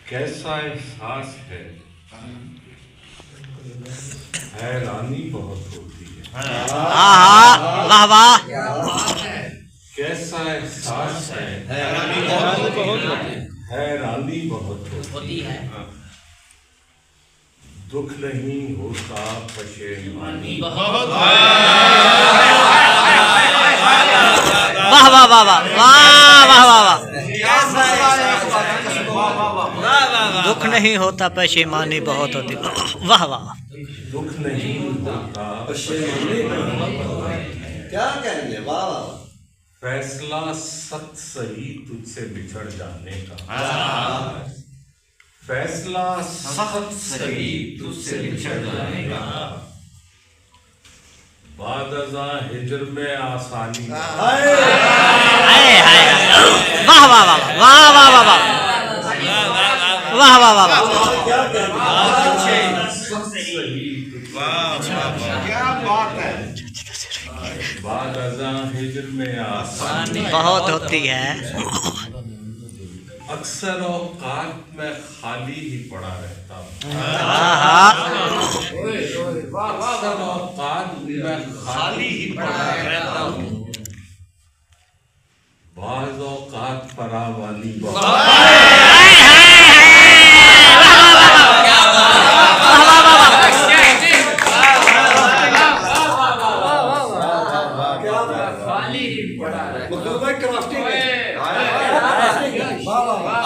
कैसा एहसास है, हैरानी बहुत होती है। वाह वाह। कैसा एहसास है, हैरानी बहुत होती है। दुख नहीं होता, पशेमानी वाह वाह वाह वाह वाह वाह वाह वाह। दुख नहीं होता, पशेमानी बहुत होती। वाह वाह। दुख नहीं होता, क्या कहेंगे। वाह फैसला सच सही तुझसे बिछड़ जाने का। फैसला सच सही तुझसे बिछड़ जाने का। बादज़ा हिजर में आसानी। वाह वाह वाह वाह वाह वाह वाह वाह वाह वाह। क्या बात है। बादज़ा हिजर में आसानी बहुत होती है। अक्सर औकात में खाली ही पड़ा रहता हूँ। अक्सर औकात में खाली ही पड़ा रहता हूँ। बाज़ औकात फरावानी बहुत।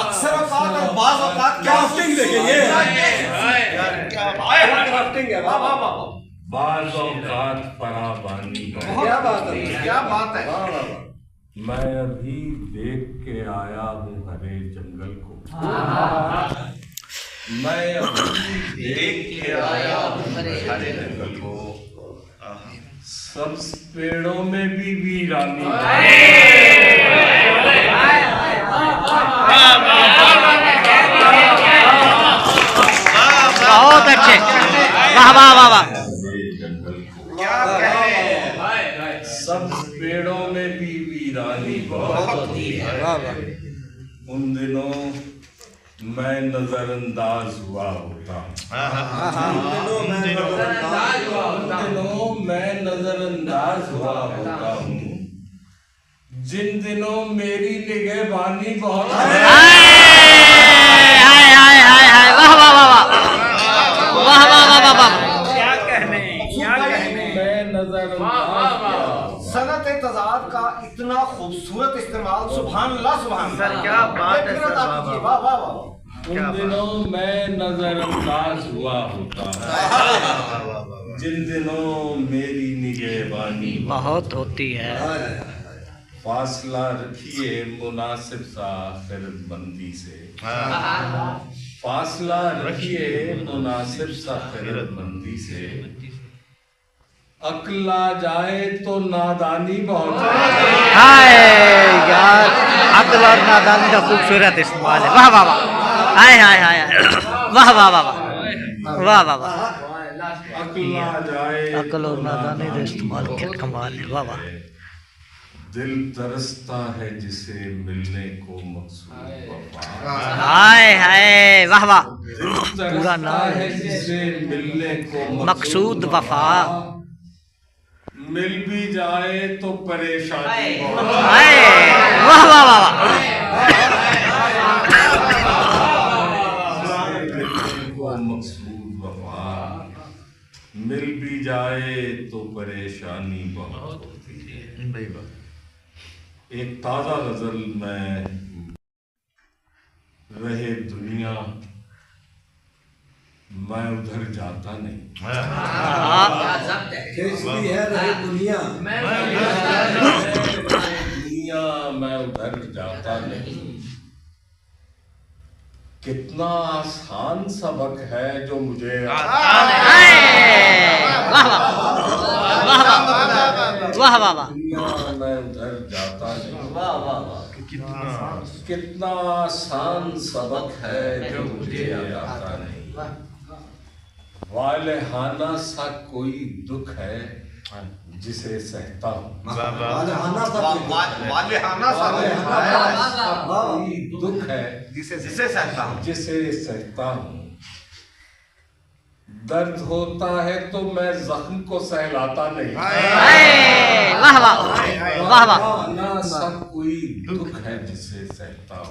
अक्सर औकात और बाज़ औकात क्राफ्टिंग देखेंगे। क्राफ्टिंग है। वाह वाह वाह। बाज़ औकात फरावानी बहुत। क्या बात है, क्या बात है। मैं अभी देख के आया हूँ हरे जंगल को। मैं अभी देख के आया हूँ हरे जंगल को। सब पेड़ों में भी वीरानी। बहुत अच्छे। वाह वाह वाह वाह। सब पेड़ों में भी वीरानी बहुत होती है। उन दिनों मैं नजरअंदाज हुआ होता। उन दिनों मैं नजरअंदाज हुआ होता हूँ जिन दिनों मेरी निगहबानी बहुत। वाह वाह वाह वाह वाह वाह वाह वाह। क्या कहने। मैं नजरअंदाज। सनत तज़ाद का इतना खूबसूरत इस्तेमाल। सुभान अल्लाह सुभान अल्लाह। क्या बात है सर। वाह वाह वाह। उन दिनों मैं नजरअंदाज हुआ होता जिन दिनों मेरी निगहबानी बहुत होती है। फासला रखिए मुनासिब सा खिरतमंदी से। फासला रखिए मुनासिब सा खिरतमंदी से। अक्ल आ जाए तो नादानी बहुत। हाय यार, अक्ल और नादानी का खूबसूरत इस्तेमाल है। वाह वाह वाह। हाय हाय हाय। वाह वाह वाह वाह वाह वाह वाह। अक्ल आ जाए अक्ल और नादानी का इस्तेमाल क्या कमाल है। वाह वाह। दिल तरसता है जिसे मिलने को मकसूद वफा। हाय हाय वाह वाह। पूरा नाम है जिसे मिलने को मकसूद वफा। मिल भी जाए तो परेशानी बहुत। हाय वाह वाह वाह वाह। मकसूद वफा मिल भी जाए तो परेशानी बहुत होती है। एक ताज़ा गजल में रहे दुनिया मैं उधर जाता नहीं। दुनिया मैं उधर जाता नहीं। कितना आसान सबक है जो मुझे वाह वाह वाह वाह। मैं उधर जाता नहीं। कितना आसान सबक है जो मुझे आता नहीं। वालेहाना सा कोई दुख है जिसे सहता हूँ। वालेहाना सा कोई दुख है जिसे सहता हूँ जिसे सहता हूँ। दर्द होता है तो मैं जख्म को सहलाता नहीं। वाह वाह वाह वाह। ना सब कोई दुख है जिसे सहता हूँ।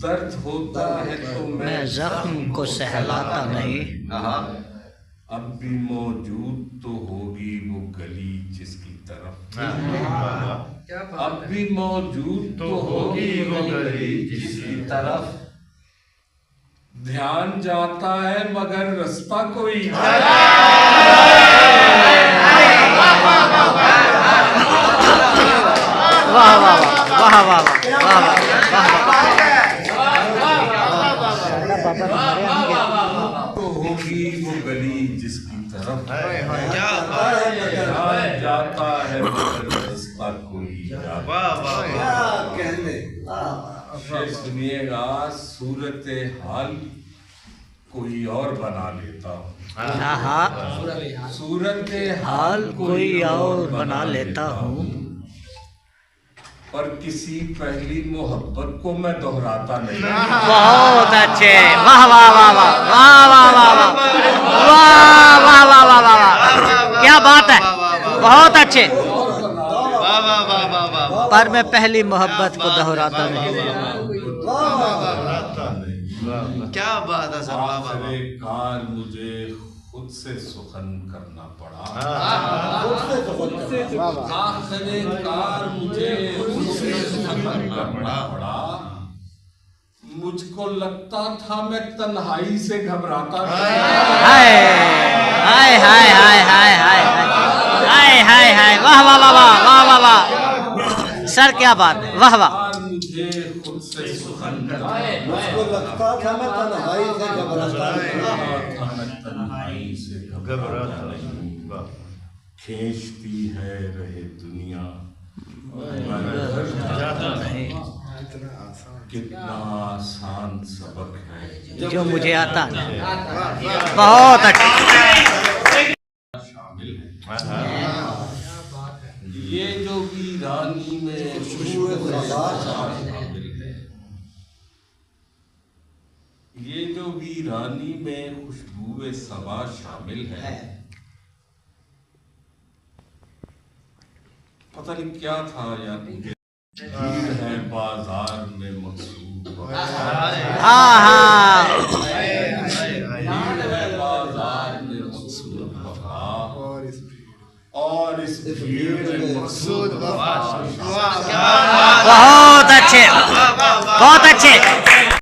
दर्द होता है तो मैं जख्म को सहलाता नहीं। अब भी मौजूद तो होगी वो गली जिसकी तरफ। अब भी मौजूद तो होगी वो गली जिसकी तरफ। ध्यान जाता है मगर रास्ता कोई। वाह वाह वाह वाह वाह तो होगी वो गली जिसकी तरफ। ध्यान जाता है मगर रास्ता कोई। फिर सुनिएगा, सूरत हाल कोई और बना लेता हूँ। सूरत हाल कोई और बना लेता हूँ। पर किसी पहली मोहब्बत को मैं दोहराता नहीं। बहुत अच्छे। वाह वाह वाह वाह वाह वाह वाह वाह वाह वाह वाह वाह वाह। क्या बात है, बहुत अच्छे। पर मैं पहली मोहब्बत को दोहराता नहीं। क्या बात है सर। कार मुझे खुद से सुखन करना पड़ा। आखिरकार मुझे खुद से सुखन करना पड़ा। मुझको लगता था मैं तन्हाई से घबराता था। हाय हाय हाय हाय हाय हाय हाय हाय हाय। वाह वाह वाह वाह वाह वाह वाह सर, क्या बात है। वाह वाह। मुझे खुद से सुखन करना मुझको लगता था मैं तन्हाई से घबराता नहीं। खींचती है रहे दुनिया नहीं। कितना आसान सबक है जो मुझे आता नहीं। बहुत अच्छा। शामिल है। ये जो वीरानी में खुशबू शामिल है। ये जो वीरानी में खुशबू सबा शामिल है। पता नहीं क्या था यार, भीड़ है बाजार में मकसूद। हाँ हाँ